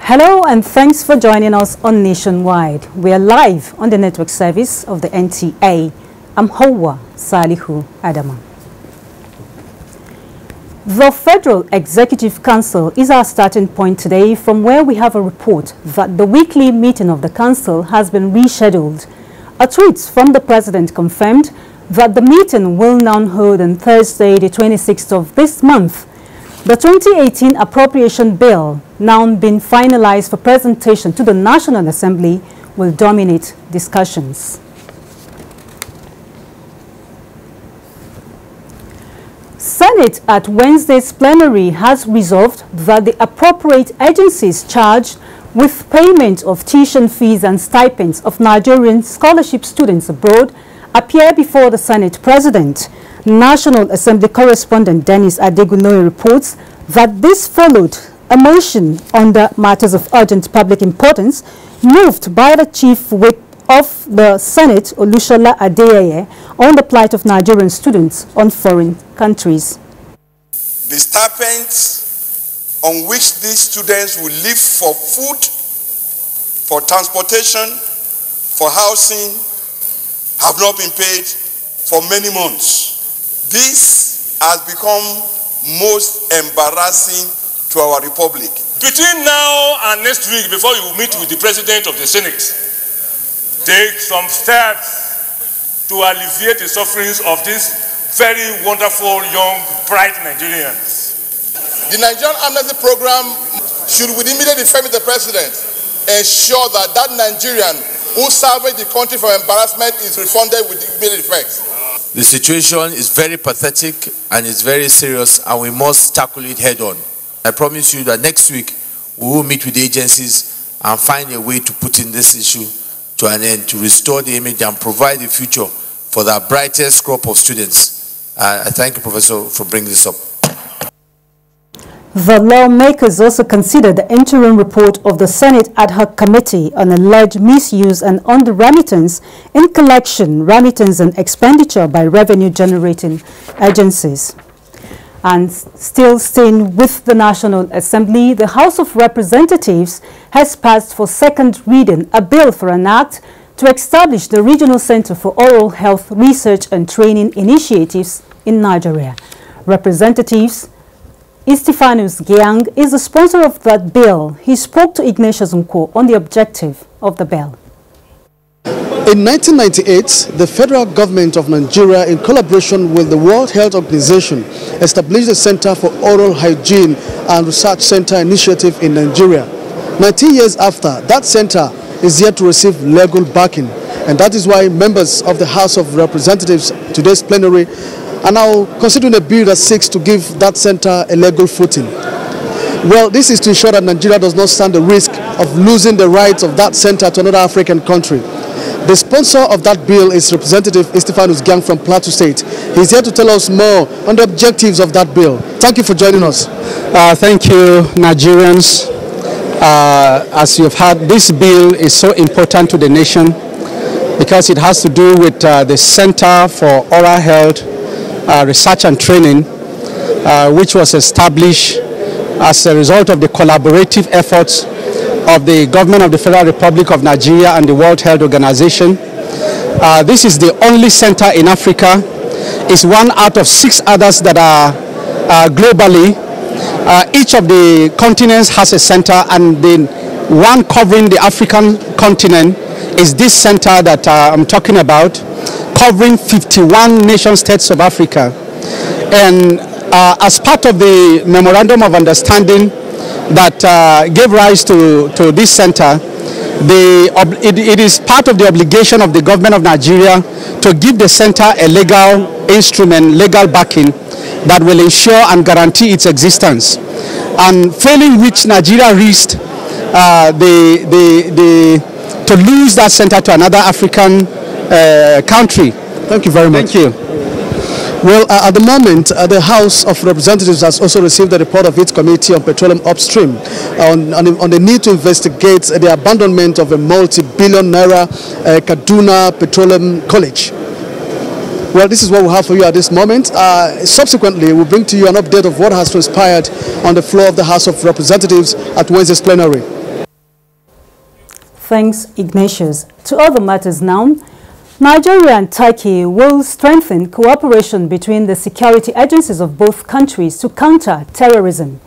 Hello and thanks for joining us on Nationwide. We are live on the network service of the NTA. I'm Hawa Salihu Adama. The Federal Executive Council is our starting point today, from where we have a report that the weekly meeting of the Council has been rescheduled. A tweet from the President confirmed that the meeting will now hold on Thursday, the 26th of this month. The 2018 Appropriation Bill, now being finalized for presentation to the National Assembly, will dominate discussions. Senate at Wednesday's plenary has resolved that the appropriate agencies charged with payment of tuition fees and stipends of Nigerian scholarship students abroad appear before the Senate President. National Assembly correspondent Dennis Adegunoye reports that this followed a motion under matters of urgent public importance moved by the Chief Whip of the Senate, Olushola Adeyeye, on the plight of Nigerian students on foreign countries. The stipends on which these students will live for food, for transportation, for housing, have not been paid for many months. This has become most embarrassing to our republic. Between now and next week, before you meet with the President of the Senate, take some steps to alleviate the sufferings of these very wonderful, young, bright Nigerians. The Nigerian amnesty program should, with immediate effect with the President, ensure that that Nigerian who salvaged the country from embarrassment is refunded with immediate effect. The situation is very pathetic and it's very serious, and we must tackle it head on. I promise you that next week we will meet with the agencies and find a way to put in this issue to an end, to restore the image and provide a future for the brightest crop of students. I thank you, Professor, for bringing this up. The lawmakers also considered the interim report of the Senate Ad Hoc Committee on alleged misuse and under-remittance in collection, remittance and expenditure by revenue-generating agencies. And still staying with the National Assembly, the House of Representatives has passed for second reading a bill for an act to establish the Regional Center for Oral Health Research and Training Initiatives in Nigeria. Representatives Stephanus Gyang is the sponsor of that bill. He spoke to Ignatius Nko on the objective of the bill. In 1998, the federal government of Nigeria, in collaboration with the World Health Organization, established the Center for Oral Hygiene and Research Center Initiative in Nigeria. 19 years after, that center is yet to receive legal backing, and that is why members of the House of Representatives, today's plenary, are now considering a bill that seeks to give that center a legal footing. Well, this is to ensure that Nigeria does not stand the risk of losing the rights of that center to another African country. The sponsor of that bill is Representative Stephanus Gyang from Plateau State. He's here to tell us more on the objectives of that bill. Thank you for joining us. Thank you, Nigerians. As you've heard, this bill is so important to the nation because it has to do with the Center for Oral Health Research and Training, which was established as a result of the collaborative efforts of the government of the Federal Republic of Nigeria and the World Health Organization. This is the only center in Africa. It's one out of 6 others that are globally. Each of the continents has a center, and the one covering the African continent is this center that I'm talking about, covering 51 nation states of Africa. And as part of the Memorandum of Understanding that gave rise to this center, it is part of the obligation of the government of Nigeria to give the center a legal instrument, legal backing that will ensure and guarantee its existence. And failing which Nigeria risked to lose that center to another African country. Thank you very much. Thank you. Well, at the moment, the House of Representatives has also received the report of its committee on petroleum upstream on the need to investigate the abandonment of a multi-billion naira Kaduna Petroleum College. Well, this is what we have for you at this moment. Subsequently, we'll bring to you an update of what has transpired on the floor of the House of Representatives at Wednesday's plenary. Thanks, Ignatius. To other matters now. Nigeria and Turkey will strengthen cooperation between the security agencies of both countries to counter terrorism.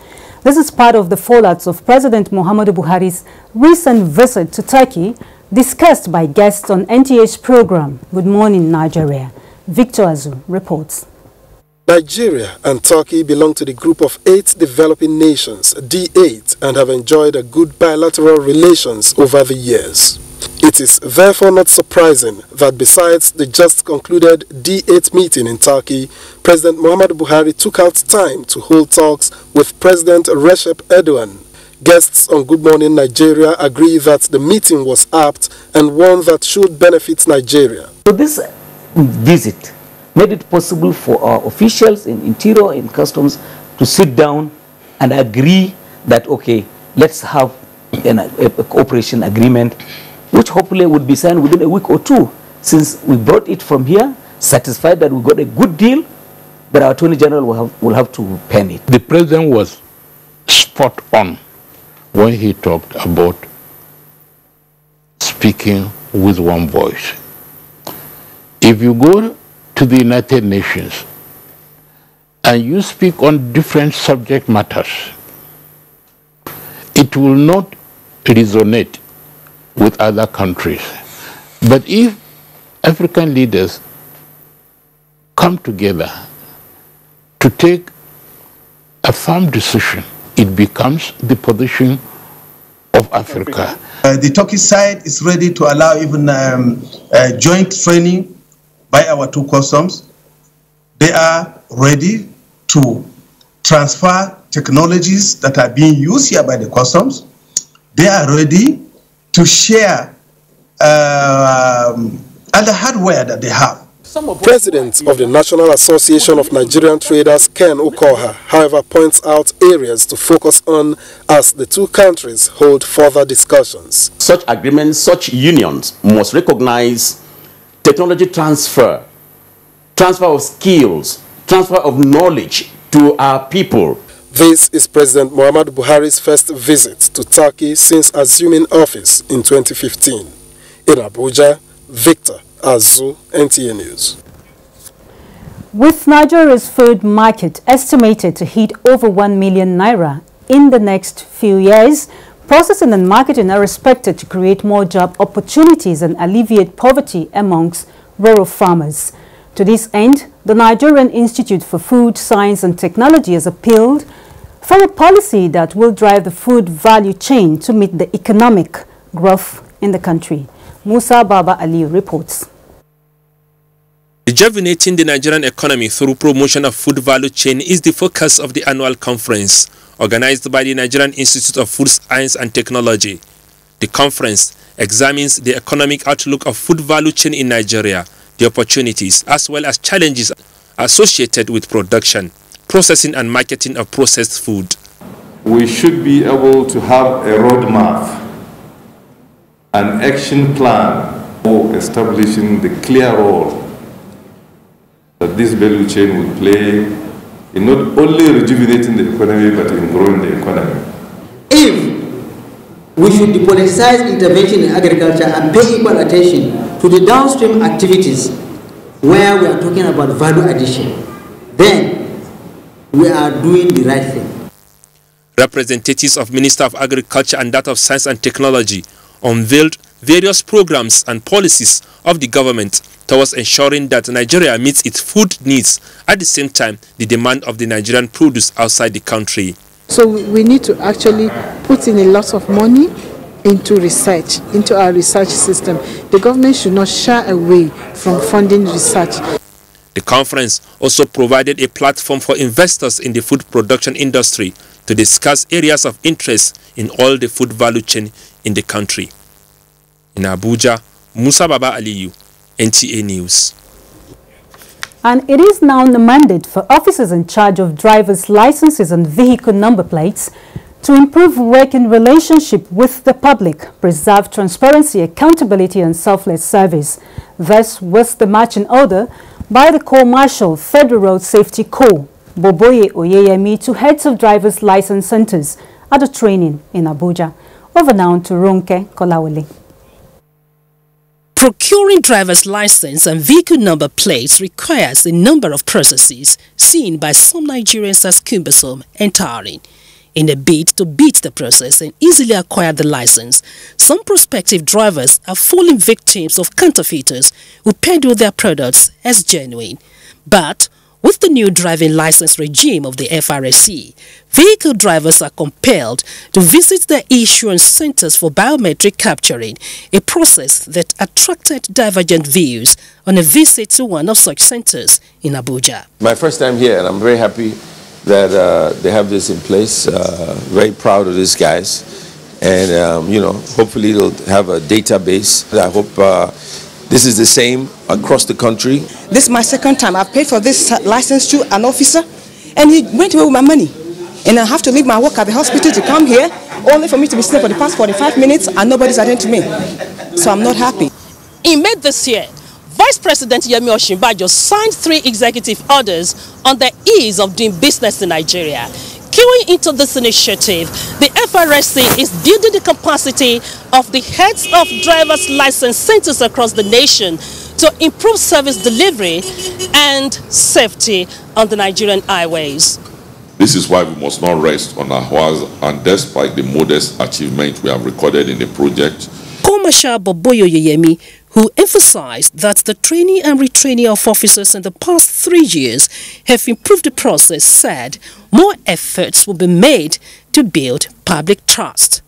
This is part of the fallout of President Muhammadu Buhari's recent visit to Turkey, discussed by guests on NTA's program, Good Morning Nigeria. Victor Azu reports. Nigeria and Turkey belong to the group of 8 developing nations, D8, and have enjoyed a good bilateral relations over the years. It is therefore not surprising that besides the just concluded D8 meeting in Turkey, President Muhammadu Buhari took out time to hold talks with President Recep Erdogan. Guests on Good Morning Nigeria agree that the meeting was apt and one that should benefit Nigeria. So this visit made it possible for our officials in Interior and Customs to sit down and agree that, okay, let's have a cooperation agreement, which hopefully would be signed within a week or two, since we brought it from here, satisfied that we got a good deal, but our Attorney General will have to pen it. The President was spot on when he talked about speaking with one voice. If you go to the United Nations and you speak on different subject matters, it will not resonate with other countries. But if African leaders come together to take a firm decision, it becomes the position of Africa. The Turkish side is ready to allow even joint training by our 2 customs. They are ready to transfer technologies that are being used here by the customs. They are ready to share other hardware that they have. President of the National Association of Nigerian Traders, Ken Okoha, however, points out areas to focus on as the 2 countries hold further discussions. Such agreements, such unions must recognize technology transfer, transfer of skills, transfer of knowledge to our people. This is President Muhammadu Buhari's first visit to Turkey since assuming office in 2015. In Abuja, Victor Azu, NTA News. With Nigeria's food market estimated to hit over 1 million naira in the next few years, processing and marketing are expected to create more job opportunities and alleviate poverty amongst rural farmers. To this end, the Nigerian Institute for Food, Science and Technology has appealed for a policy that will drive the food value chain to meet the economic growth in the country. Musa Baba Ali reports. Rejuvenating the Nigerian economy through promotion of food value chain is the focus of the annual conference organized by the Nigerian Institute of Food Science and Technology. The conference examines the economic outlook of food value chain in Nigeria, the opportunities as well as challenges associated with production, processing and marketing of processed food. We should be able to have a roadmap, an action plan for establishing the clear role that this value chain will play in not only rejuvenating the economy but in growing the economy. If we should depoliticize intervention in agriculture and pay equal attention to the downstream activities where we are talking about value addition, then we are doing the right thing. Representatives of Minister of Agriculture and that of Science and Technology unveiled various programs and policies of the government towards ensuring that Nigeria meets its food needs, at the same time the demand of the Nigerian produce outside the country. So we need to actually put in a lot of money into research, into our research system. The government should not shy away from funding research. The conference also provided a platform for investors in the food production industry to discuss areas of interest in all the food value chain in the country. In Abuja, Musa Baba Aliyu, NTA News. And it is now the mandate for officers in charge of driver's licenses and vehicle number plates to improve working relationship with the public, preserve transparency, accountability and selfless service. This was the marching order by the Corps Marshal Federal Road Safety Corps, Boboye Oyeyemi, to heads of driver's license centers at a training in Abuja. Over now to Ronke Kolawole. Procuring driver's license and vehicle number plates requires a number of processes seen by some Nigerians as cumbersome and tiring. In a bid to beat the process and easily acquire the license, some prospective drivers are falling victims of counterfeiters who peddle their products as genuine. But with the new driving license regime of the FRSC, vehicle drivers are compelled to visit their issuance centers for biometric capturing, a process that attracted divergent views on a visit to one of such centers in Abuja. My first time here, and I'm very happy that they have this in place. Very proud of these guys. And, you know, hopefully they'll have a database. I hope this is the same across the country. This is my second time. I've paid for this license to an officer, and he went away with my money. And I have to leave my work at the hospital to come here, only for me to be staying for the past 45 minutes, and nobody's attending to me. So I'm not happy. In May this year, Vice President Yemi Osinbajo signed 3 executive orders on the ease of doing business in Nigeria. Keying into this initiative, the FRSC is building the capacity of the heads of driver's license centers across the nation to improve service delivery and safety on the Nigerian highways. This is why we must not rest on our horse, and despite the modest achievement we have recorded in the project, Corps Marshal Boboye Oyeyemi, who emphasized that the training and retraining of officers in the past 3 years have improved the process, said more efforts will be made to build public trust.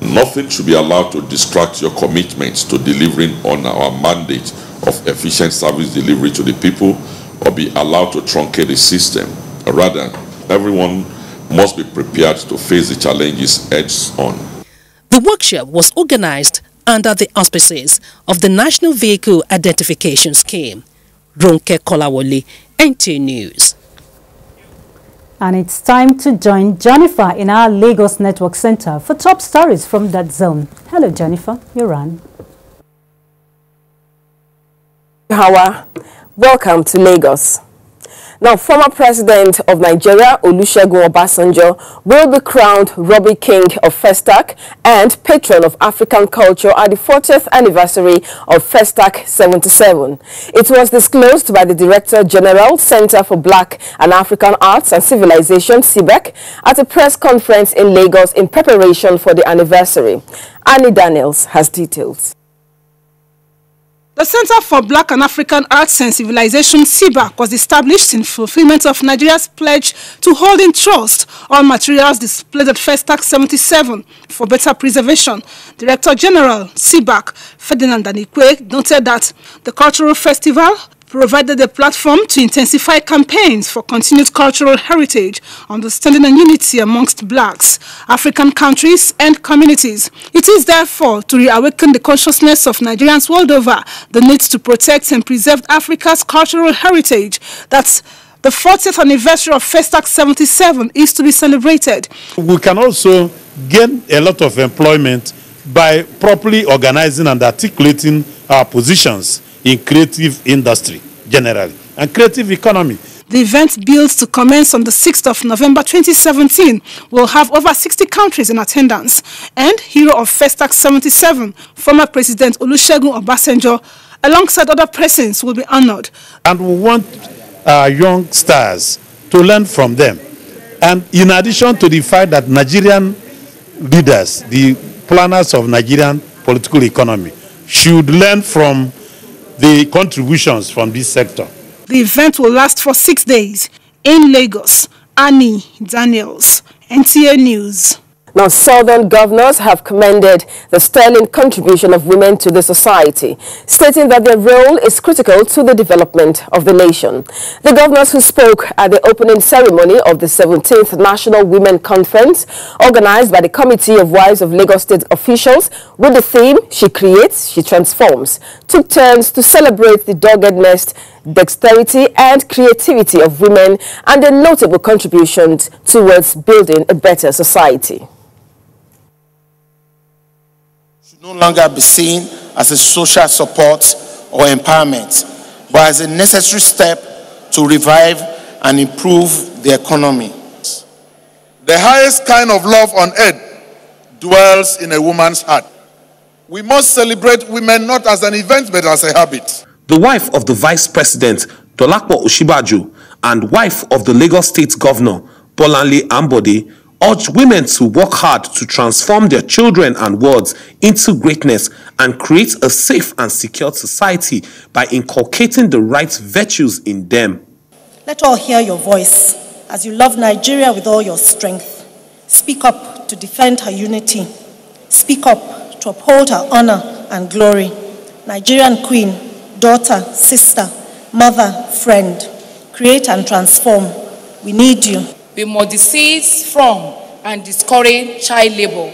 nothing should be allowed to distract your commitments to delivering on our mandate of efficient service delivery to the people, or be allowed to truncate the system. Rather, everyone must be prepared to face the challenges heads on. The workshop was organized under the auspices of the National Vehicle Identification Scheme. Ronke Kolawole, NTA News. And it's time to join Jennifer in our Lagos Network Center for top stories from that zone. Hello, Jennifer. You're on. Hawa, welcome to Lagos. Now, former President of Nigeria, Olusegun Obasanjo, will be crowned Robbie King of Festac and Patron of African Culture at the 40th anniversary of Festac 77. It was disclosed by the Director General, Center for Black and African Arts and Civilization, CBEC, at a press conference in Lagos in preparation for the anniversary. Annie Daniels has details. The Center for Black and African Arts and Civilization, CBAC, was established in fulfillment of Nigeria's pledge to hold in trust all materials displayed at Festac 77 for better preservation. Director General, CBAC, Ferdinand Danikwe, noted that the cultural festival provided a platform to intensify campaigns for continued cultural heritage, understanding and unity amongst blacks, African countries and communities. It is therefore to reawaken the consciousness of Nigerians world over the need to protect and preserve Africa's cultural heritage that the 40th anniversary of Festac 77 is to be celebrated. We can also gain a lot of employment by properly organizing and articulating our positions in creative industry generally and creative economy. The event, billed to commence on the 6th of November 2017, will have over 60 countries in attendance. And hero of Festac 77, former President Olusegun Obasanjo, alongside other persons, will be honored. And we want our young stars to learn from them. And in addition to the fact that Nigerian leaders, the planners of Nigerian political economy, should learn from the contributions from this sector. The event will last for 6 days in Lagos. Annie Daniels, NTA News. Now, Southern governors have commended the sterling contribution of women to the society, stating that their role is critical to the development of the nation. The governors who spoke at the opening ceremony of the 17th National Women Conference, organized by the Committee of Wives of Lagos State Officials, with the theme, She Creates, She Transforms, took turns to celebrate the doggedness, dexterity and creativity of women and their notable contributions towards building a better society. No longer be seen as a social support or empowerment, but as a necessary step to revive and improve the economy. The highest kind of love on earth dwells in a woman's heart. We must celebrate women not as an event but as a habit. The wife of the Vice President, Dolapo Oshibaju, and wife of the Lagos State Governor, Bolanle Ambode, urge women to work hard to transform their children and wards into greatness and create a safe and secure society by inculcating the right virtues in them. Let all hear your voice as you love Nigeria with all your strength. Speak up to defend her unity. Speak up to uphold her honor and glory. Nigerian queen, daughter, sister, mother, friend, create and transform. We need you. We must desist from and discourage child labor,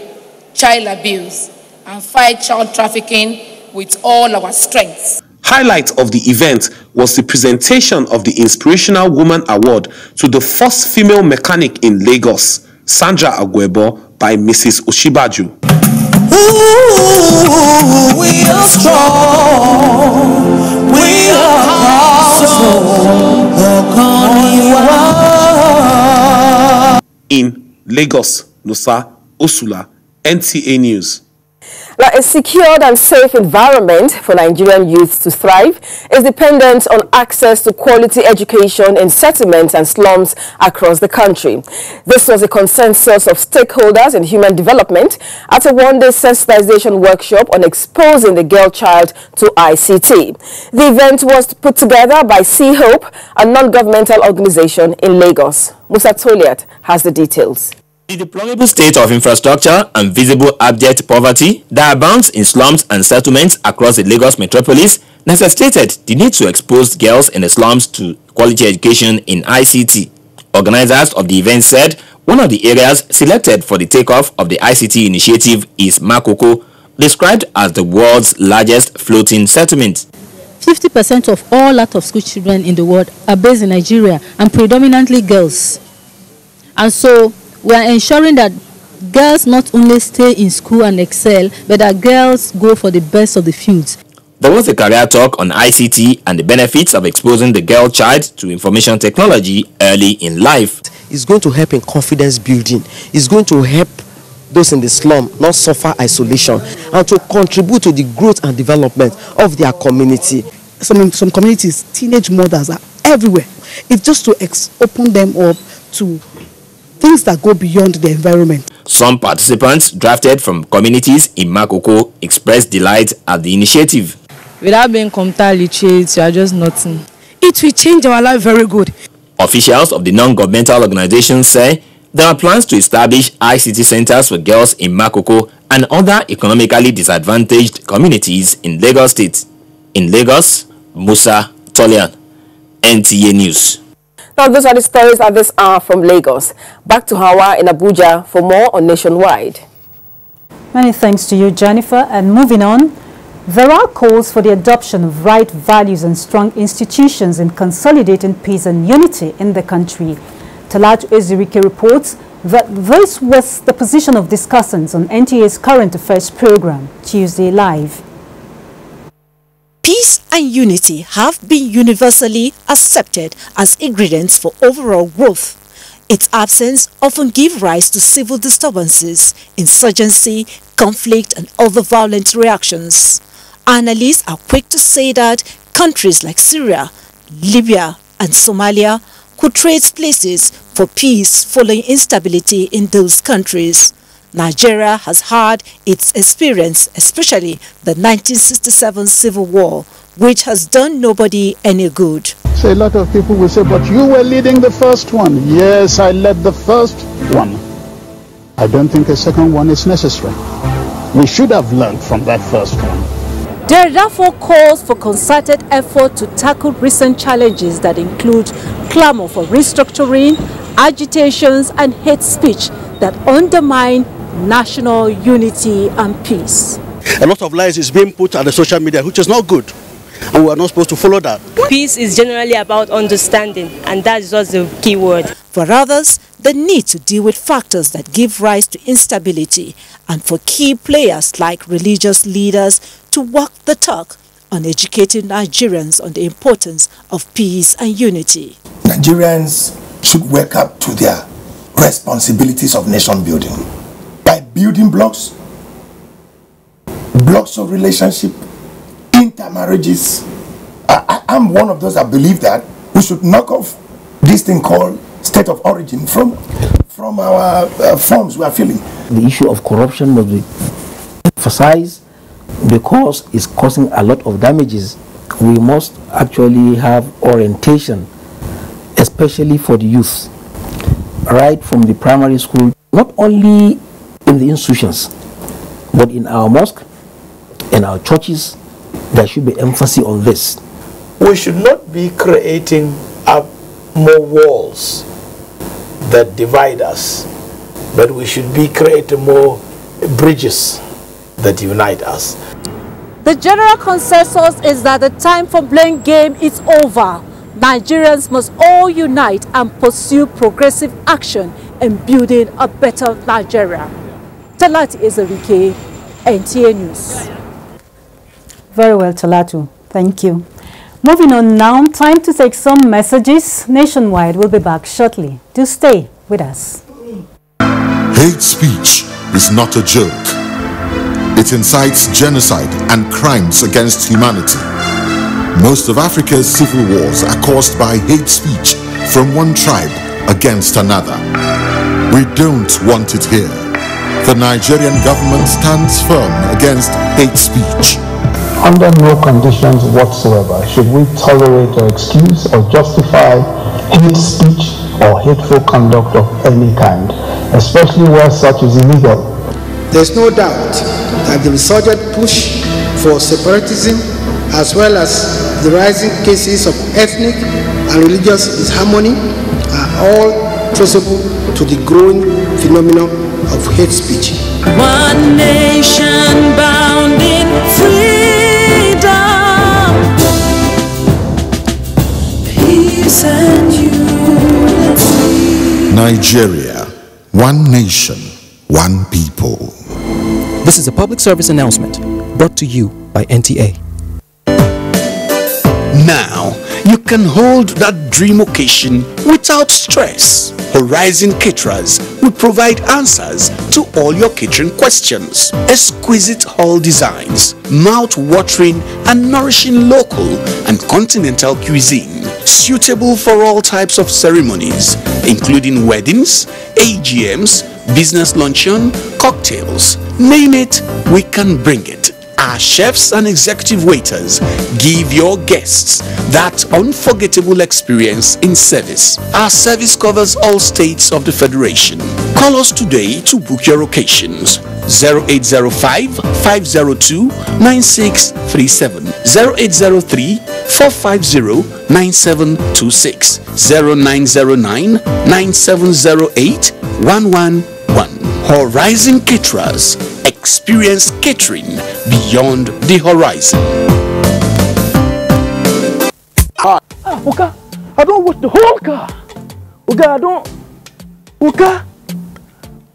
child abuse, and fight child trafficking with all our strength. Highlight of the event was the presentation of the Inspirational Woman Award to the first female mechanic in Lagos, Sandra Agwebo, by Mrs. Oshibaju. Ooh, we are strong, we are in Lagos, Nusa Osula, NTA News. Now, a secured and safe environment for Nigerian youth to thrive is dependent on access to quality education in settlements and slums across the country. This was a consensus of stakeholders in human development at a one-day sensitization workshop on exposing the girl child to ICT. The event was put together by Sea Hope, a non-governmental organization in Lagos. Musa Toliat has the details. The deplorable state of infrastructure and visible abject poverty that abounds in slums and settlements across the Lagos metropolis necessitated the need to expose girls in the slums to quality education in ICT. Organizers of the event said one of the areas selected for the takeoff of the ICT initiative is Makoko, described as the world's largest floating settlement. 50% of all out-of-school children in the world are based in Nigeria and predominantly girls. And so we are ensuring that girls not only stay in school and excel, but that girls go for the best of the fields. There was a career talk on ICT and the benefits of exposing the girl child to information technology early in life. It's going to help in confidence building. It's going to help those in the slum not suffer isolation and to contribute to the growth and development of their community. Some communities, teenage mothers are everywhere. It's just to open them up to things that go beyond the environment. Some participants drafted from communities in Makoko expressed delight at the initiative. Without being computer literate, you are just nothing. It will change our life very good. Officials of the non-governmental organization say there are plans to establish ICT centers for girls in Makoko and other economically disadvantaged communities in Lagos State. In Lagos, Musa Tolian, NTA News. Now, those are the stories at this hour from Lagos. Back to Hawa in Abuja for more on Nationwide. Many thanks to you, Jennifer. And moving on, there are calls for the adoption of right values and strong institutions in consolidating peace and unity in the country. Talatu Ezirike reports that this was the position of discussants on NTA's Current Affairs program, Tuesday Live. Peace and unity have been universally accepted as ingredients for overall growth. Its absence often gives rise to civil disturbances, insurgency, conflict, and other violent reactions. Analysts are quick to say that countries like Syria, Libya, and Somalia could trade places for peace following instability in those countries. Nigeria has had its experience, especially the 1967 Civil War, which has done nobody any good. So a lot of people will say, but you were leading the first one. Yes, I led the first one. I don't think a second one is necessary. We should have learned from that first one. There are therefore calls for concerted effort to tackle recent challenges that include clamor for restructuring, agitations and hate speech that undermine national unity and peace. A lot of lies is being put on the social media, which is not good, and we are not supposed to follow that. Peace is generally about understanding, and that's just the key word. For others, the need to deal with factors that give rise to instability, and for key players like religious leaders to walk the talk on educating Nigerians on the importance of peace and unity. Nigerians should wake up to their responsibilities of nation building by building blocks of relationship, intermarriages. I'm one of those that believe that we should knock off this thing called state of origin from our forms we are filling. The issue of corruption must be emphasized because it's causing a lot of damages. We must actually have orientation, especially for the youth, right from the primary school, not only in the institutions, but in our mosque, in our churches. There should be emphasis on this. We should not be creating more walls that divide us, but we should be creating more bridges that unite us. The general consensus is that the time for blame game is over. Nigerians must all unite and pursue progressive action in building a better Nigeria. Talatu Ezerike, NTA News. Very well, Talatu. Thank you. Moving on now, time to take some messages. Nationwide will be back shortly. Do stay with us. Hate speech is not a joke. It incites genocide and crimes against humanity. Most of Africa's civil wars are caused by hate speech from one tribe against another. We don't want it here. The Nigerian government stands firm against hate speech. Under no conditions whatsoever should we tolerate or excuse or justify hate speech or hateful conduct of any kind, especially where such is illegal. There's no doubt that the resurgent push for separatism, as well as the rising cases of ethnic and religious disharmony, are all traceable to the growing phenomenon of hate speech. One nation bound in freedom, peace and unity. Nigeria, one nation, one people. This is a public service announcement brought to you by NTA. Now, you can hold that dream occasion without stress. Horizon Caterers will provide answers to all your catering questions. Exquisite hall designs, mouth-watering and nourishing local and continental cuisine, suitable for all types of ceremonies, including weddings, AGMs, business luncheon, cocktails. Name it, we can bring it. Our chefs and executive waiters give your guests that unforgettable experience in service. Our service covers all states of the Federation. Call us today to book your occasions. 0805-502-9637, 0803-450-9726, 0909-9708-111. Horizon Caterers. Experience catering beyond the horizon. Oga, I don't wash the whole car. Oga,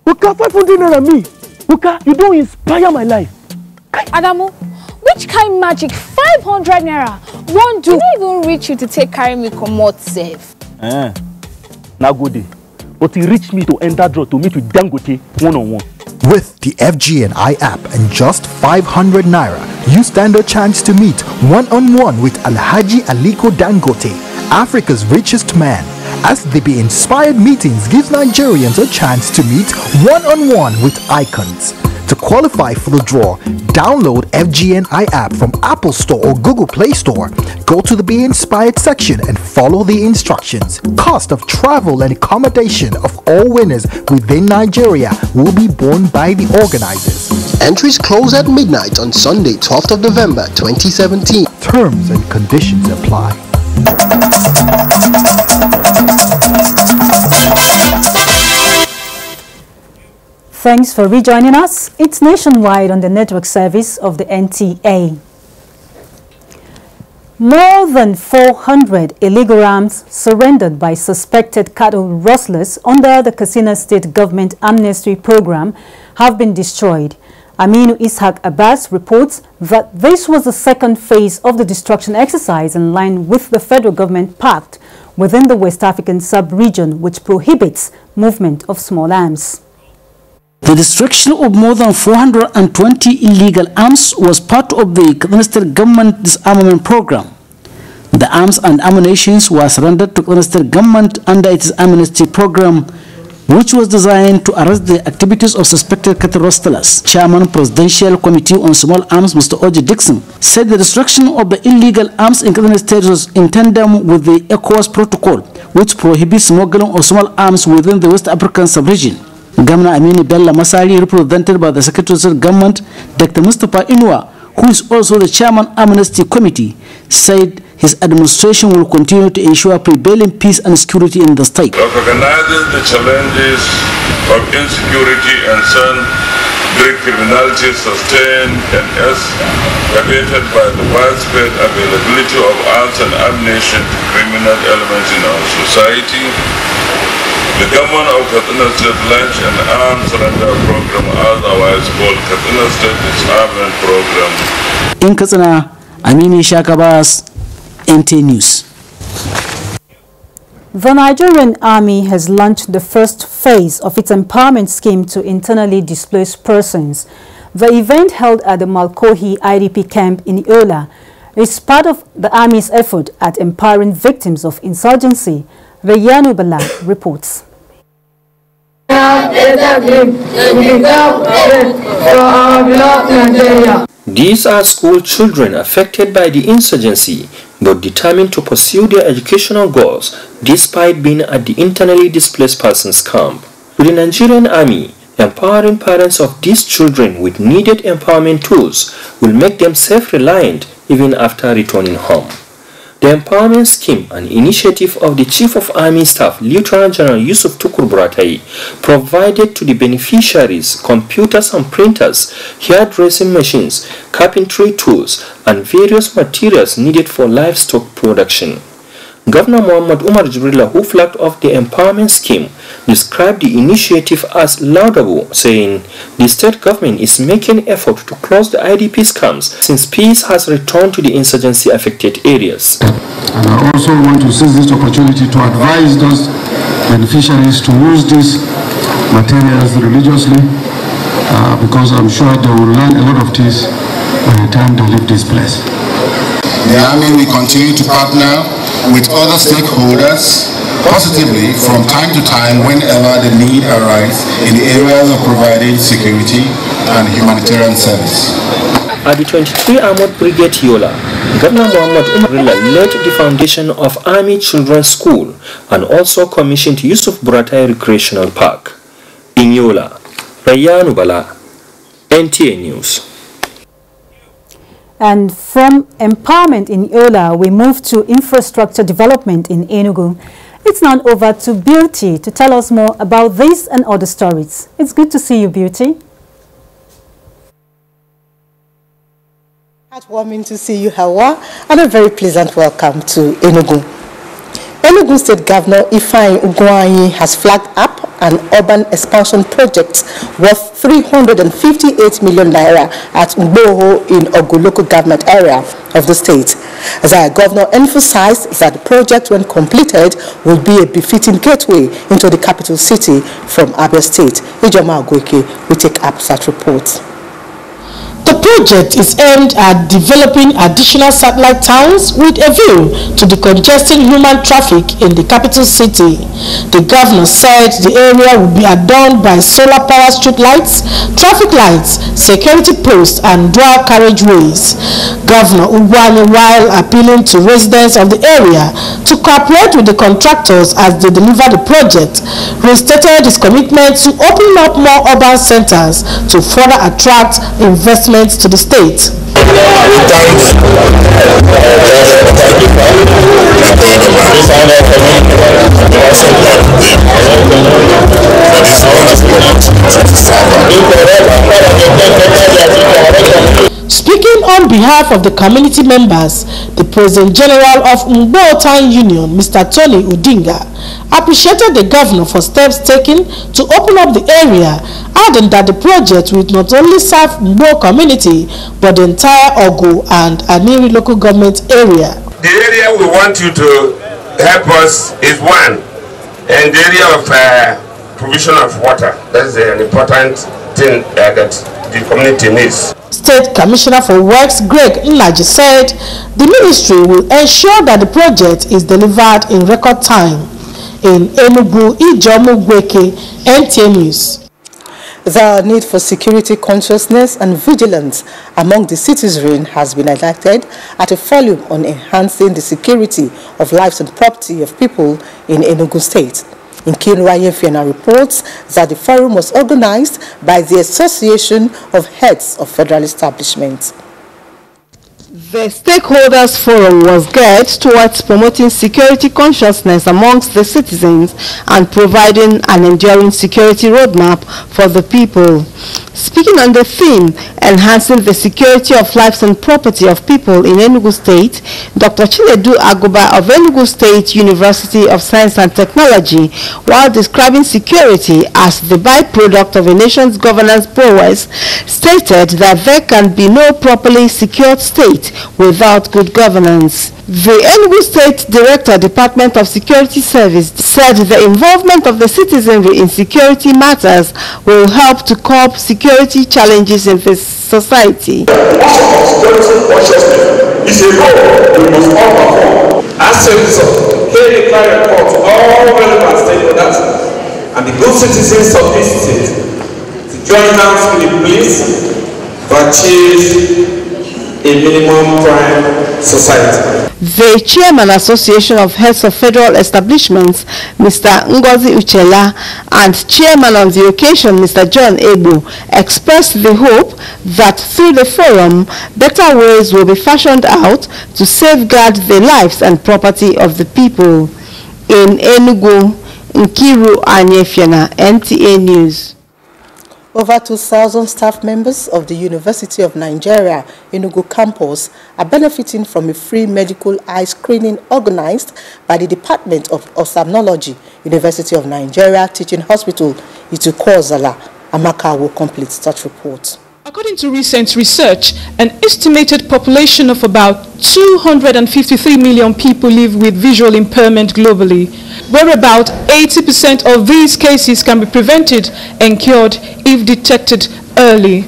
500 naira me. Oga, you don't inspire my life. Adamu, which kind magic 500 naira won't do? Did I even reach you to take carry me comot safe? Now good day. But he reached me to enter draw to meet with Dangote one-on-one. With the FGNI app and just 500 naira, you stand a chance to meet one-on-one with Alhaji Aliko Dangote, Africa's richest man. As the inspired meetings gives Nigerians a chance to meet one-on-one with icons. To qualify for the draw, download FGNI app from Apple Store or Google Play Store. Go to the Be Inspired section and follow the instructions. Cost of travel and accommodation of all winners within Nigeria will be borne by the organizers. Entries close at midnight on Sunday, 12th of November 2017. Terms and conditions apply. Thanks for rejoining us. It's Nationwide on the network service of the NTA. More than 400 illegal arms surrendered by suspected cattle rustlers under the Katsina State Government Amnesty Program have been destroyed. Aminu Ishaq Abbas reports that this was the second phase of the destruction exercise in line with the federal government pact within the West African sub-region, which prohibits movement of small arms. The destruction of more than 420 illegal arms was part of the Katsina State Government disarmament program. The arms and ammunition were surrendered to Katsina State Government under its amnesty program, which was designed to arrest the activities of suspected cattle rustlers. Chairman Presidential Committee on Small Arms, Mr. O.J. Dixon, said the destruction of the illegal arms in Katsina State was in tandem with the ECOWAS protocol, which prohibits smuggling of small arms within the West African sub-region. Governor Aminu Bello Masari, represented by the Secretary of State Government, Dr. Mustapha Inua, who is also the Chairman Amnesty Committee, said his administration will continue to ensure prevailing peace and security in the state. Recognizing the challenges of insecurity and drug criminality sustained and aggravated by the widespread availability of arms and ammunition to criminal elements in our society, the government of Katsina State launched an arms surrender program, otherwise called Katsina State Disarmament Program. In Katsina, Aminu Ishaq Abbas, NTA News. The Nigerian Army has launched the first phase of its empowerment scheme to internally displaced persons. The event held at the Malkohi IDP camp in Iola is part of the Army's effort at empowering victims of insurgency. Rayanu Bala reports. These are school children affected by the insurgency but determined to pursue their educational goals despite being at the internally displaced persons camp. With the Nigerian Army, empowering parents of these children with needed empowerment tools will make them self-reliant even after returning home. The empowerment scheme, an initiative of the Chief of Army Staff, Lieutenant General Yusuf Tukur Buratai, provided to the beneficiaries computers and printers, hairdressing machines, carpentry tools, and various materials needed for livestock production. Governor Muhammad Umar Jibrila, who flagged off the empowerment scheme, described the initiative as laudable, saying the state government is making effort to close the IDP camps since peace has returned to the insurgency-affected areas. And I also want to seize this opportunity to advise those beneficiaries to use these materials religiously, because I'm sure they will learn a lot of things by the time they leave this place. The Army will continue to partner with other stakeholders positively from time to time whenever the need arises in the areas of providing security and humanitarian service. At the 23 Armored Brigade Yola, Governor Muhammad Umar led the foundation of Army Children's School and also commissioned Yusuf Buratai Recreational Park. In Yola, Rayanu Bala, NTA News. And from empowerment in Iola, we move to infrastructure development in Enugu. It's now over to Beauty to tell us more about this and other stories. It's good to see you, Beauty. Heartwarming to see you, Hawa, and a very pleasant welcome to Enugu. Enugu State Governor Ifeanyi Ugwuanyi has flagged up an urban expansion project worth 358 million naira at Mboho in Ogu local government area of the state. As our governor emphasized that the project, when completed, will be a befitting gateway into the capital city from Abia State. Ijoma Agweke will take up such reports. The project is aimed at developing additional satellite towns with a view to decongesting human traffic in the capital city. The governor said the area will be adorned by solar power street lights, traffic lights, security posts, and dual carriageways. Governor Ugwuanyi, while appealing to residents of the area to cooperate with the contractors as they deliver the project, restated his commitment to open up more urban centers to further attract investments to the state. Speaking on behalf of the community members, the President General of Mbo Town Union, Mr. Tony Udinga, appreciated the governor for steps taken to open up the area, adding that the project will not only serve Mbo community but the entire Ogu and Aniri local government area. The area we want you to help us is one, and the area of provision of water. That's an important thing that the community needs. State Commissioner for Works Greg Nlaji said the ministry will ensure that the project is delivered in record time. In Enugu, Ijomu Gweke, NTA News. The need for security consciousness and vigilance among the citizenry has been highlighted at a forum on enhancing the security of lives and property of people in Enugu State. Nkiru Ayefena reports that the forum was organized by the Association of Heads of Federal Establishments. The stakeholders forum was geared towards promoting security consciousness amongst the citizens and providing an enduring security roadmap for the people. Speaking on the theme, enhancing the security of lives and property of people in Enugu State, Dr. Chinedu Aguba of Enugu State University of Science and Technology, while describing security as the byproduct of a nation's governance prowess, stated that there can be no properly secured state without good governance. The Enugu State Director, Department of Security Service, said the involvement of the citizenry in security matters will help to curb security challenges in the society. Security is a role we must all perform. As citizens, pay a clear call to all relevant stakeholders and the good citizens of this state to join hands with the police to achieve a minimum crime society. The Chairman Association of Heads of Federal Establishments, Mr. Ngozi Uchela, and Chairman on the occasion, Mr. John Ebu, expressed the hope that through the forum, better ways will be fashioned out to safeguard the lives and property of the people. In Enugu, Nkiru Anyefyana, NTA News. Over 2,000 staff members of the University of Nigeria, Enugu campus, are benefiting from a free medical eye screening organized by the Department of Ophthalmology, University of Nigeria Teaching Hospital, Itukozala. Amaka will complete such report. According to recent research, an estimated population of about 253 million people live with visual impairment globally, where about 80% of these cases can be prevented and cured if detected early.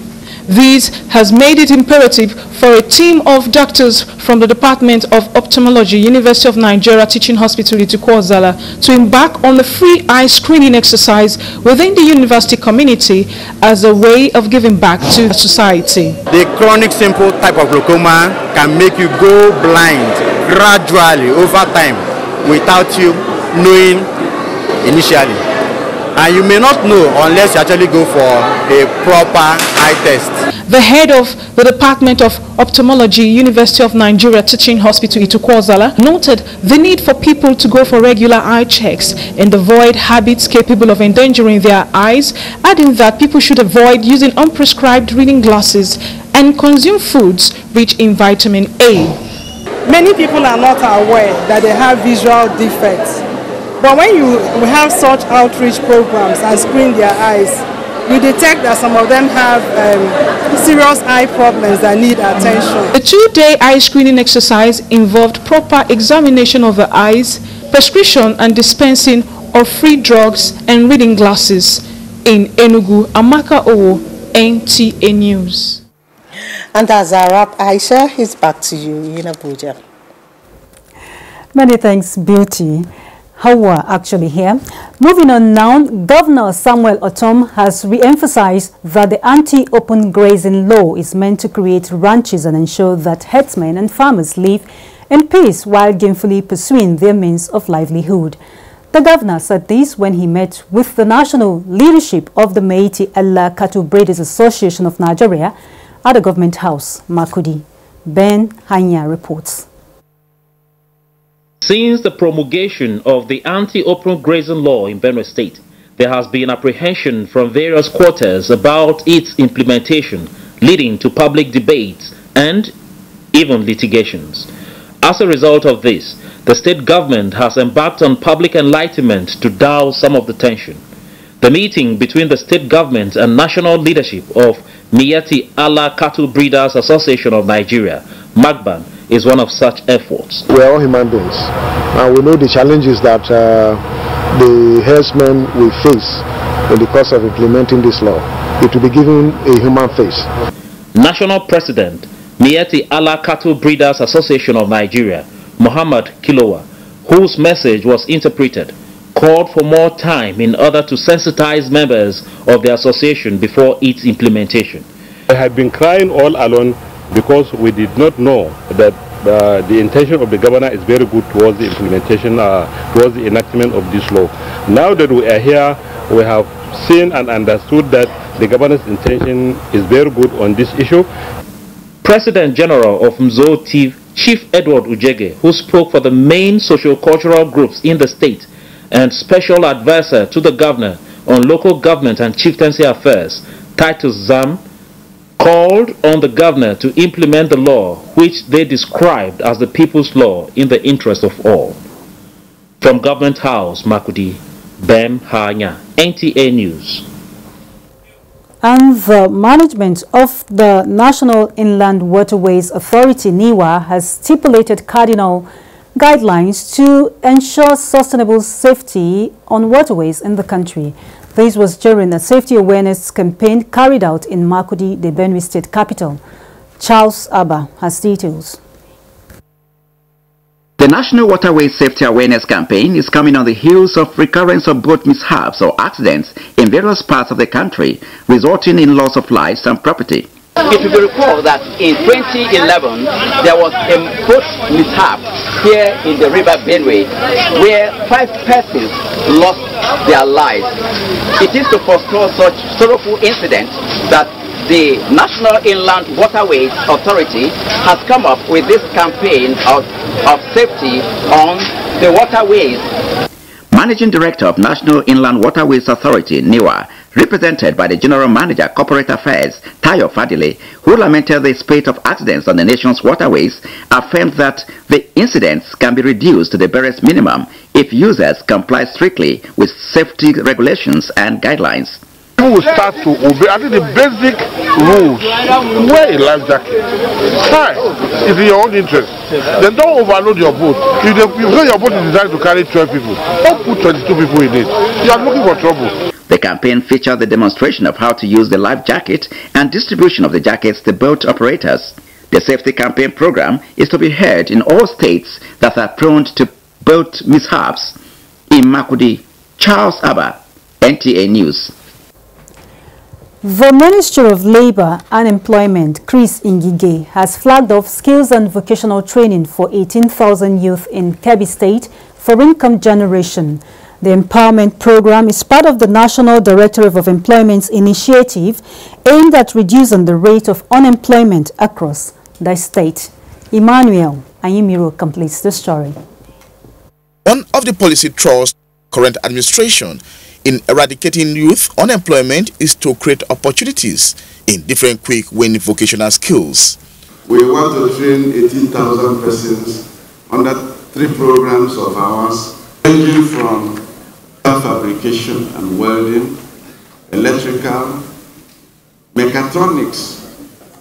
This has made it imperative for a team of doctors from the Department of Ophthalmology, University of Nigeria Teaching Hospital Itukozala, to embark on the free eye screening exercise within the university community as a way of giving back to society. The chronic simple type of glaucoma can make you go blind gradually over time without you knowing initially. And you may not know unless you actually go for a proper eye test. The head of the Department of Ophthalmology, University of Nigeria Teaching Hospital Itukozala, noted the need for people to go for regular eye checks and avoid habits capable of endangering their eyes, adding that people should avoid using unprescribed reading glasses and consume foods rich in vitamin A. Many people are not aware that they have visual defects. But when we have such outreach programs and screen their eyes, we detect that some of them have serious eye problems that need attention. The two-day eye screening exercise involved proper examination of the eyes, prescription and dispensing of free drugs and reading glasses. In Enugu, Amaka Owo, NTA News. And as our wrap, Aisha, he's back to you in Abuja. Many thanks, Beauty. Hawa actually here. Moving on now, Governor Samuel Otom has re-emphasized that the anti-open grazing law is meant to create ranches and ensure that herdsmen and farmers live in peace while gainfully pursuing their means of livelihood. The governor said this when he met with the national leadership of the Meiti Allah Cattle Breeders Association of Nigeria at the Government House, Makurdi. Ben Hanya reports. Since the promulgation of the anti-open grazing law in Benue State, there has been apprehension from various quarters about its implementation, leading to public debates and even litigations. As a result of this, the state government has embarked on public enlightenment to douse some of the tension. The meeting between the state government and national leadership of Meiti Allah Cattle Breeders Association of Nigeria, Mipcom, is one of such efforts. We are all human beings, and we know the challenges that the herdsmen will face in the course of implementing this law. It will be given a human face. National President, Meiti Allah Cattle Breeders Association of Nigeria, Muhammad Kilowa, whose message was interpreted, called for more time in order to sensitize members of the association before its implementation. I had been crying all along because we did not know that the intention of the governor is very good towards the implementation, towards the enactment of this law. Now that we are here, we have seen and understood that the governor's intention is very good on this issue. President General of Mzo Tiv, Chief Edward Ujege, who spoke for the main socio-cultural groups in the state, and Special Advisor to the Governor on Local Government and Chieftaincy Affairs, Titus Zam, called on the Governor to implement the law, which they described as the people's law in the interest of all. From Government House, Makurdi, Bem Hanya, NTA News. And the management of the National Inland Waterways Authority, NIWA, has stipulated cardinal guidelines to ensure sustainable safety on waterways in the country. This was during a safety awareness campaign carried out in Makurdi, the Benue state capital. Charles Abba has details. The National Waterway Safety Awareness Campaign is coming on the heels of recurrence of boat mishaps or accidents in various parts of the country, resulting in loss of lives and property. If you recall that in 2011, there was a boat mishap here in the river Benue where 5 persons lost their lives. It is to forestall such sorrowful incidents that the National Inland Waterways Authority has come up with this campaign of safety on the waterways. Managing Director of National Inland Waterways Authority, NIWA, represented by the General Manager, Corporate Affairs, Tayo Fadile, who lamented the spate of accidents on the nation's waterways, affirmed that the incidents can be reduced to the barest minimum if users comply strictly with safety regulations and guidelines. People will start to obey, I think, the basic rules. Wear a life jacket. Fine. It's in your own interest. Then don't overload your boat. If your boat is designed to carry 12 people, don't put 22 people in it. You are looking for trouble. The campaign featured the demonstration of how to use the life jacket and distribution of the jackets to boat operators. The safety campaign program is to be heard in all states that are prone to boat mishaps. In Makurdi, Charles Abba, NTA News. The Ministry of Labour and Employment, Chris Ngige, has flagged off skills and vocational training for 18,000 youth in Kebbi State for income generation. The empowerment program is part of the National Directorate of Employment's initiative aimed at reducing the rate of unemployment across the state. Emmanuel Ayimiro completes the story. One of the policy thrusts current administration in eradicating youth unemployment is to create opportunities in different quick-win vocational skills. We want to train 18,000 persons under 3 programs of ours, ranging from fabrication and welding, electrical, mechatronics,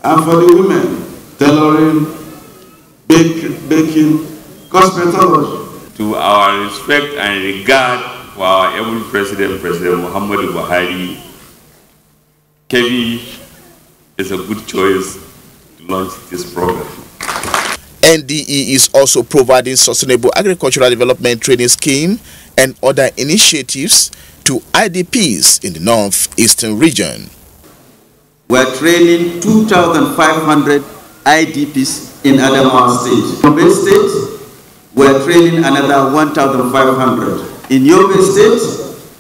and for the women, tailoring, baking, cosmetology. To our respect and regard for our able President, President Muhammadu Buhari, Kebbi is a good choice to launch this program. NDE is also providing sustainable agricultural development training scheme and other initiatives to IDPs in the northeastern region. We're training 2,500 IDPs in Adamawa State. In Yobe State, we're training another 1,500. In Yobe State,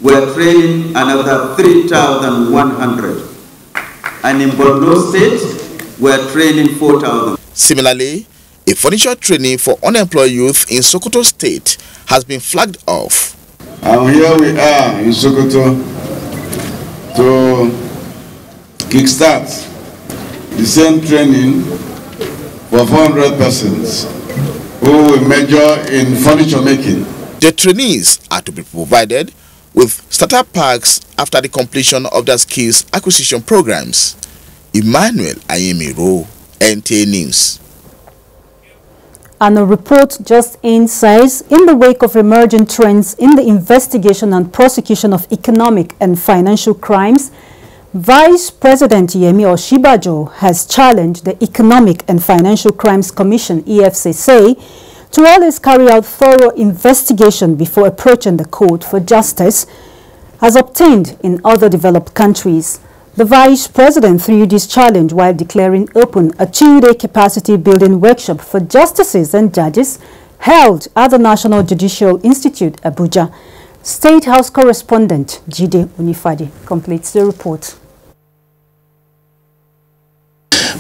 we're training another 3,100. And in Borno State, we're training 4,000. Similarly, a furniture training for unemployed youth in Sokoto State has been flagged off. And here we are in Sokoto to kickstart the same training for 400 persons who will major in furniture making. The trainees are to be provided with starter packs after the completion of their skills acquisition programs. Emmanuel Ayemiro, NTA News. And a report just in says, in the wake of emerging trends in the investigation and prosecution of economic and financial crimes, Vice President Yemi Osinbajo has challenged the Economic and Financial Crimes Commission, EFCC, to always carry out thorough investigation before approaching the court for justice, as obtained in other developed countries. The Vice President threw this challenge while declaring open a 2-day capacity building workshop for justices and judges held at the National Judicial Institute, Abuja. State House correspondent Jide Onifade completes the report.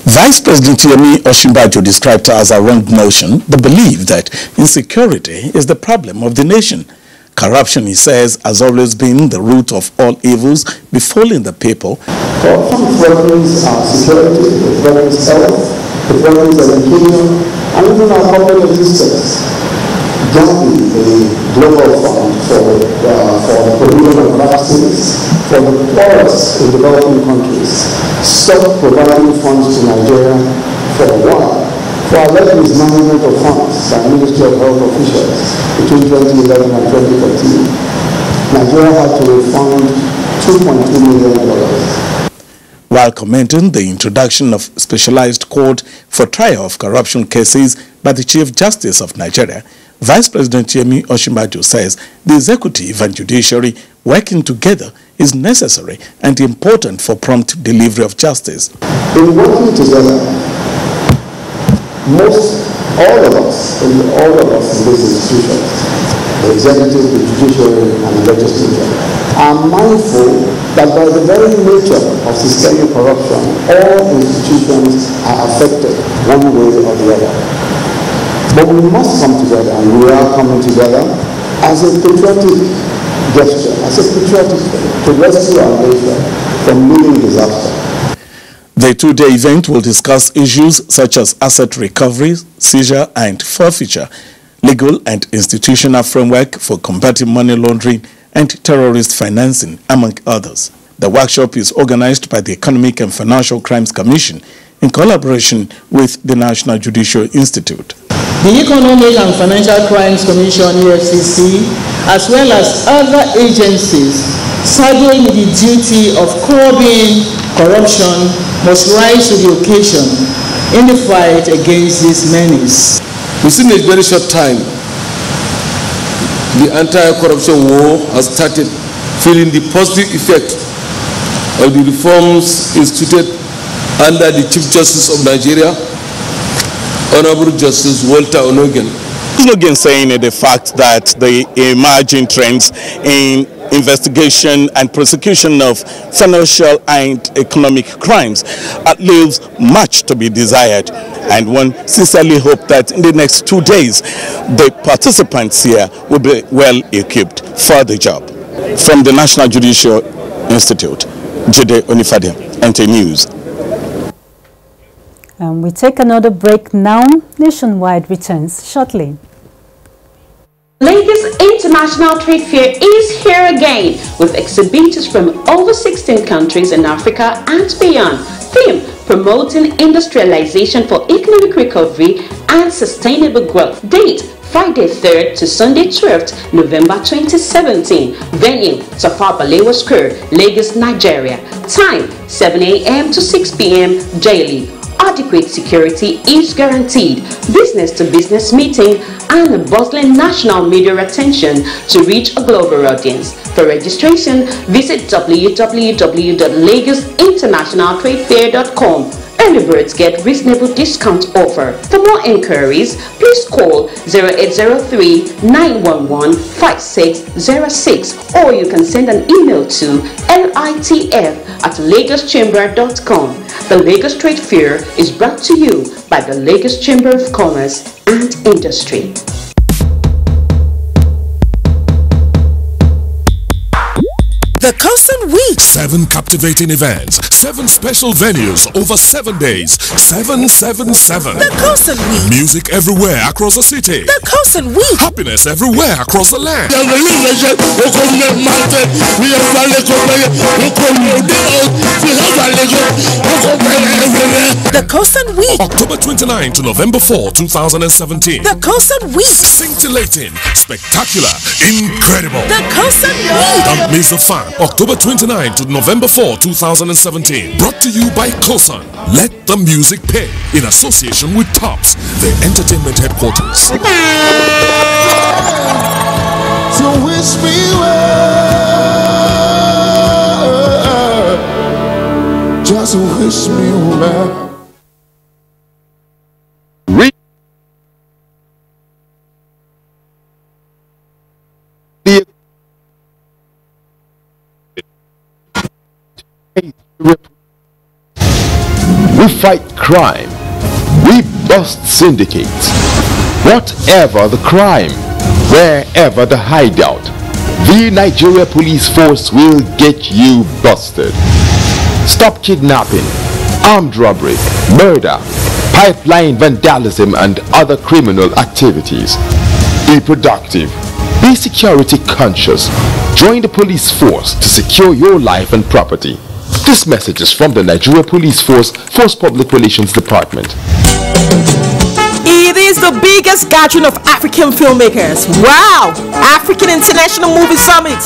Vice President Yemi Osinbajo described as a wrong notion the belief that insecurity is the problem of the nation. Corruption, he says, has always been the root of all evils befalling the people. Corruption threatens our security, it threatens health, it threatens education, and even our public existence. Join the Global Fund for the provision of vaccines for the poorest in developing countries. Stop providing funds to Nigeria for a while for alleged mismanagement of funds by Ministry of Health officials between 2011 and 2013. Nigeria had to refund $2.2 million. While commenting the introduction of specialized court for trial of corruption cases by the Chief Justice of Nigeria, Vice President Yemi Osinbajo says the executive and judiciary working together is necessary and important for prompt delivery of justice. In working together, all of us in these institutions, the executive, the judiciary, and the legislature, are mindful that by the very nature of systemic corruption, all institutions are affected one way or the other. But we must come together, and we are coming together as a patriotic gesture, as a patriotic thing, to rescue our nation from looming disaster. The 2-day event will discuss issues such as asset recovery, seizure and forfeiture, legal and institutional framework for combating money laundering and terrorist financing, among others. The workshop is organized by the Economic and Financial Crimes Commission in collaboration with the National Judicial Institute. The Economic and Financial Crimes Commission, EFCC, as well as other agencies serving the duty of curbing corruption must rise to the occasion in the fight against this menace. Within a very short time, the anti-corruption war has started feeling the positive effect of the reforms instituted under the Chief Justice of Nigeria, Honorable Justice Walter Onogen. Onogen saying the fact that the emerging trends in investigation and prosecution of financial and economic crimes leaves much to be desired, and one sincerely hope that in the next 2 days the participants here will be well equipped for the job. From the National Judicial Institute, Jide Onifade, NTA News. And we take another break now. Nationwide returns shortly. Lagos International Trade Fair is here again with exhibitors from over 16 countries in Africa and beyond. Theme: promoting industrialization for economic recovery and sustainable growth. Date: Friday 3rd to Sunday 12th, November 2017. Venue: Tafawa Balewa Square, Lagos, Nigeria. Time: 7 a.m. to 6 p.m. daily. adequate security is guaranteed, business-to-business meeting, and a bustling national media attention to reach a global audience. For registration, visit www.lagosinternationaltradefair.com. Early birds get reasonable discount offer. For more inquiries, please call 0803-911-5606, or you can send an email to litf@lagoschamber.com. The Lagos Trade Fair is brought to you by the Lagos Chamber of Commerce and Industry. The Coastal Week. 7 captivating events, 7 special venues over 7 days. 777. The Coastal Week. Music everywhere across the city. The Coastal Week. Happiness everywhere across the land. The Coastal Week. October 29 to November 4, 2017. The Coastal Week. Scintillating, spectacular, incredible. The Coastal Week. Don't miss the fun. October 29 to November 4, 2017. Brought to you by Kosan. Let the music pay in association with Tops, the entertainment headquarters. So wish me well. Just wish me well. We fight crime. We bust syndicates. Whatever the crime, wherever the hideout, the Nigeria Police Force will get you busted. Stop kidnapping, armed robbery, murder, pipeline vandalism, and other criminal activities. Be productive. Be security conscious. Join the police force to secure your life and property. This message is from the Nigeria Police Force Public Relations Department. It is the biggest gathering of African filmmakers. Wow! African International Movie Summit,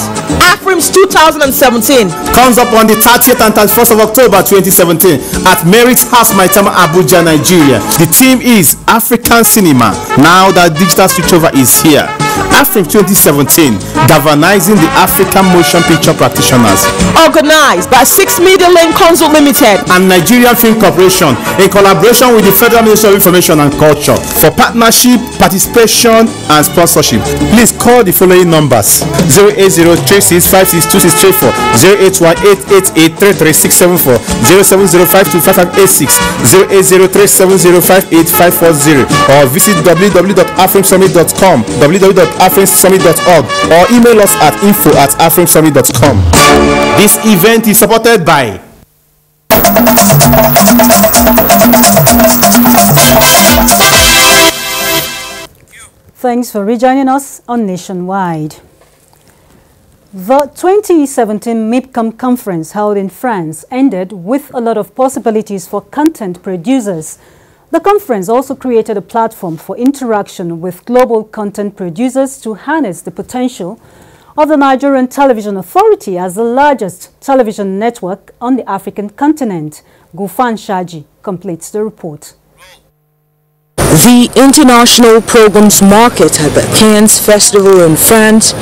AFRIMS 2017. Comes up on the 30th and 31st of October 2017 at Merit House, Maitama, Abuja, Nigeria. The theme is African Cinema, now that digital switchover is here. AFRIMS 2017, galvanizing the African motion picture practitioners. Organized by 6 Media Lane Consult Limited and Nigerian Film Corporation in collaboration with the Federal Ministry of Information and Culture. For partnership, participation, and sponsorship, please call the following numbers: 08036562634, 08188833674, 070525586, 08037058540, or visit www.afrimsummit.com, www.afrimsummit.org, or email us at info@afrimsummit.com. This event is supported by Thanks for rejoining us on Nationwide. The 2017 Mipcom conference held in France ended with a lot of possibilities for content producers. The conference also created a platform for interaction with global content producers to harness the potential of the Nigerian Television Authority as the largest television network on the African continent. Gufan Shaji completes the report. The international programs market at the Cannes Festival in France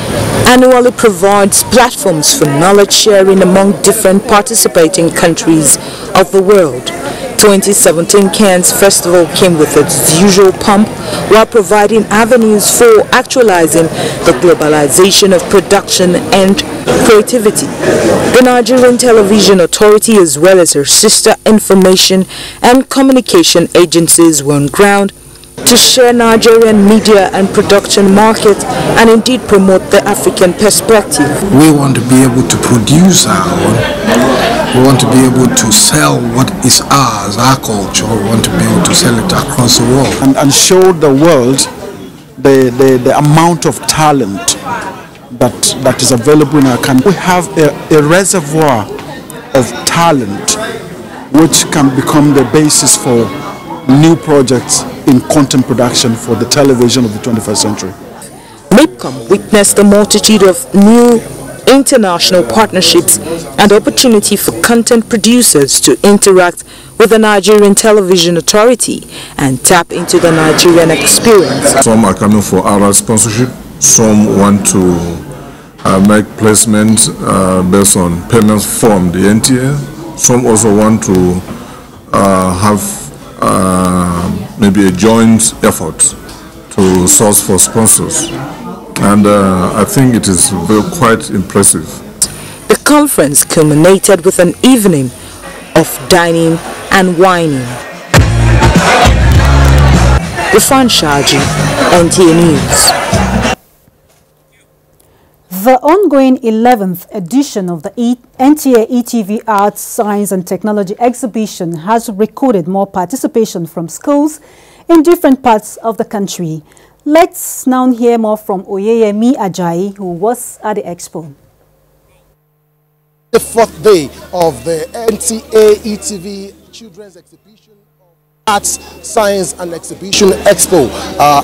annually provides platforms for knowledge sharing among different participating countries of the world. 2017 Cannes Festival came with its usual pomp while providing avenues for actualizing the globalization of production and creativity. The Nigerian Television Authority, as well as her sister information and communication agencies, were on ground to share Nigerian media and production market and indeed promote the African perspective. We want to be able to produce our own. We want to be able to sell what is ours, our culture. We want to be able to sell it across the world. And show the world the amount of talent that is available in our country. We have a reservoir of talent which can become the basis for new projects in content production for the television of the 21st century. Mipcom witnessed a multitude of new international partnerships, and opportunity for content producers to interact with the Nigerian Television Authority and tap into the Nigerian experience. Some are coming for our sponsorship, some want to make placements based on payments from the NTA, some also want to have maybe a joint effort to source for sponsors. And I think it is quite impressive. The conference culminated with an evening of dining and wining. Ifan Shaji, NTA News. The ongoing 11th edition of the NTA ETV Arts, Science and Technology exhibition has recorded more participation from schools in different parts of the country. Let's now hear more from Oyeyemi Ajayi, who was at the expo. The fourth day of the NTA ETV Children's Exhibition Arts, Science and Exhibition Expo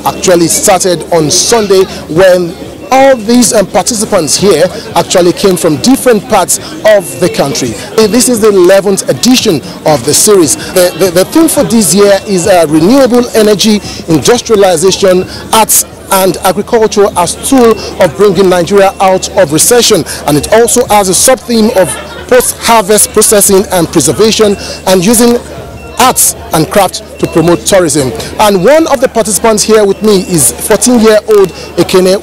actually started on Sunday, when all these participants here actually came from different parts of the country. This is the 11th edition of the series. The theme for this year is renewable energy, industrialization, arts and agriculture as tool of bringing Nigeria out of recession, and it also has a sub-theme of post-harvest processing and preservation, and using arts and craft to promote tourism. And one of the participants here with me is 14-year-old Ekene.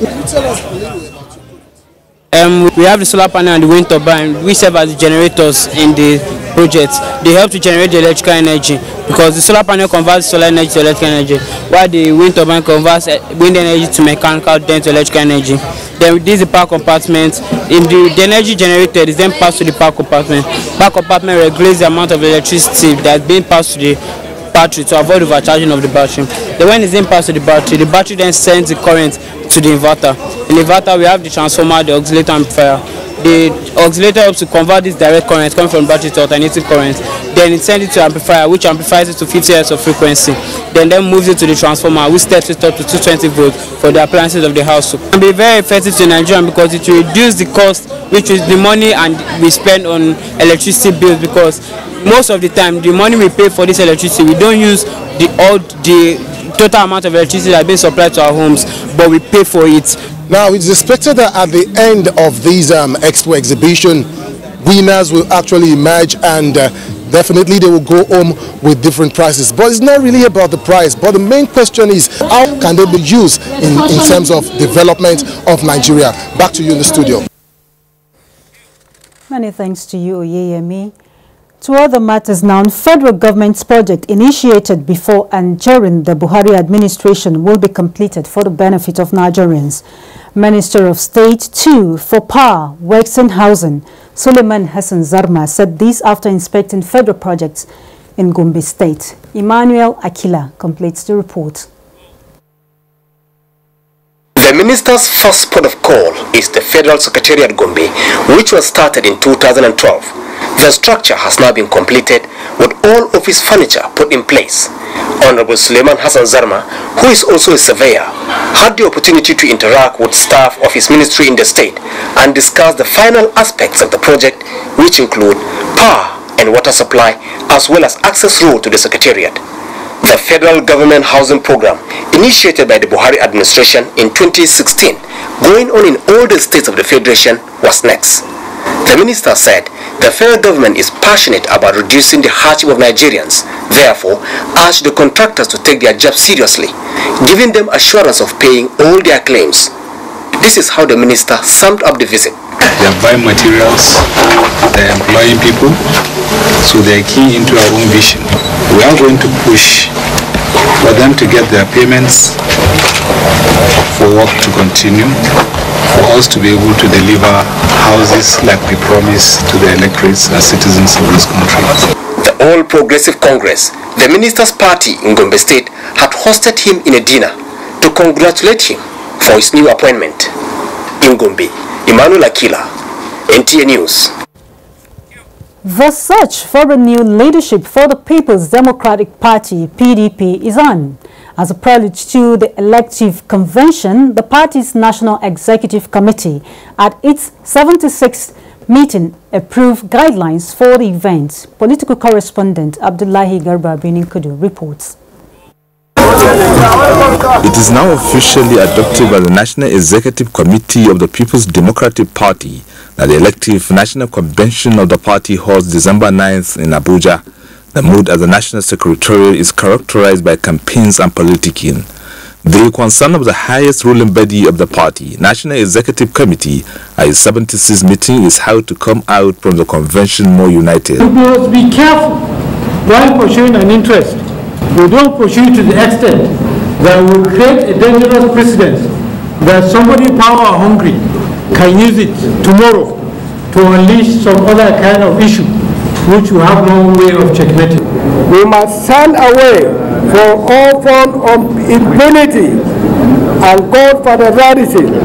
We have the solar panel and the wind turbine, which serve as the generators in the project. They help to generate the electrical energy, because the solar panel converts solar energy to electrical energy, while the wind turbine converts wind energy to mechanical, then to electrical energy. Then this is the power compartment. In the energy generated is then passed to the power compartment. Power compartment regulates the amount of electricity that is being passed to the battery to avoid overcharging of the battery. Then when it's then passed to the battery then sends the current to the inverter. In the inverter we have the transformer, the oscillator amplifier. The oscillator helps to convert this direct current coming from the battery to alternating current. Then it sends it to amplifier, which amplifies it to 50 Hz of frequency. Then moves it to the transformer, which steps it up to 220 volts for the appliances of the house. It can be very effective to Nigerian because it will reduce the cost, which is the money and we spend on electricity bills, because most of the time the money we pay for this electricity, we don't use the total amount of electricity that is being supplied to our homes, but we pay for it. Now, it's expected that at the end of this expo exhibition, winners will actually emerge, and definitely they will go home with different prizes. But it's not really about the prize, but the main question is how can they be used in terms of development of Nigeria. Back to you in the studio. Many thanks to you, Oyeyemi. To other matters now, federal government's project initiated before and during the Buhari administration will be completed for the benefit of Nigerians. Minister of State 2 for Power, Works and Housing, Suleiman Hassan Zarma, said this after inspecting federal projects in Gombe State. Emmanuel Akila completes the report. The minister's first port of call is the Federal Secretariat Gombe, which was started in 2012. The structure has now been completed with all office furniture put in place. Honorable Suleiman Hassan Zarma, who is also a surveyor, had the opportunity to interact with staff of his ministry in the state and discuss the final aspects of the project, which include power and water supply, as well as access road to the secretariat. The federal government housing program, initiated by the Buhari administration in 2016, going on in all the states of the federation, was next. The minister said the federal government is passionate about reducing the hardship of Nigerians, therefore urged the contractors to take their job seriously, giving them assurance of paying all their claims. This is how the minister summed up the visit. They are buying materials, they are employing people, so they are key into our own vision. We are going to push for them to get their payments, for work to continue, for us to be able to deliver houses like we promised to the electorates and citizens of this country. The All Progressive Congress, the minister's party in Gombe State, had hosted him in a dinner to congratulate him for his new appointment. In Gombe, Emmanuel Akila, NTA News. The search for a new leadership for the People's Democratic Party, PDP, is on. As a prelude to the elective convention, the party's National Executive Committee at its 76th meeting approved guidelines for the event. Political correspondent Abdullahi Garba Kudu reports. It is now officially adopted by the National Executive Committee of the People's Democratic Party that the elective National Convention of the party holds December 9th in Abuja. The mood at the National Secretariat is characterized by campaigns and politicking. The concern of the highest ruling body of the party, National Executive Committee, at its 76th meeting is how to come out from the convention more united. We must be careful while pursuing an interest. We don't pursue to the extent that will create a dangerous precedent that somebody power hungry can use it tomorrow to unleash some other kind of issue which we have no way of checkmating. We must stand away from all form of impunity and call for the radicalism.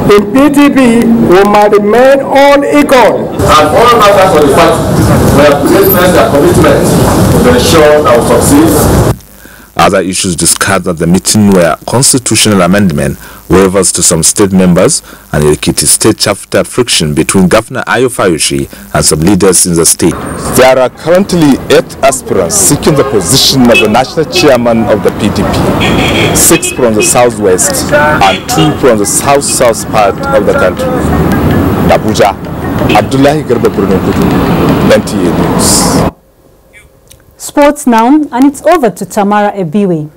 In PTP, we must remain all equal. And all matters of the party, we have witnessed their commitment to ensure that we succeed. Other issues discussed at the meeting were constitutional amendment, waivers to some state members, and Ekiti state chapter friction between Governor Ayo Fayoshe and some leaders in the state. There are currently 8 aspirants seeking the position of the national chairman of the PDP, 6 from the southwest and 2 from the south-south part of the country. Abuja, Abdullahi Garba Kudu, NTA News. Sports now, and it's over to Tamara Ebiwe.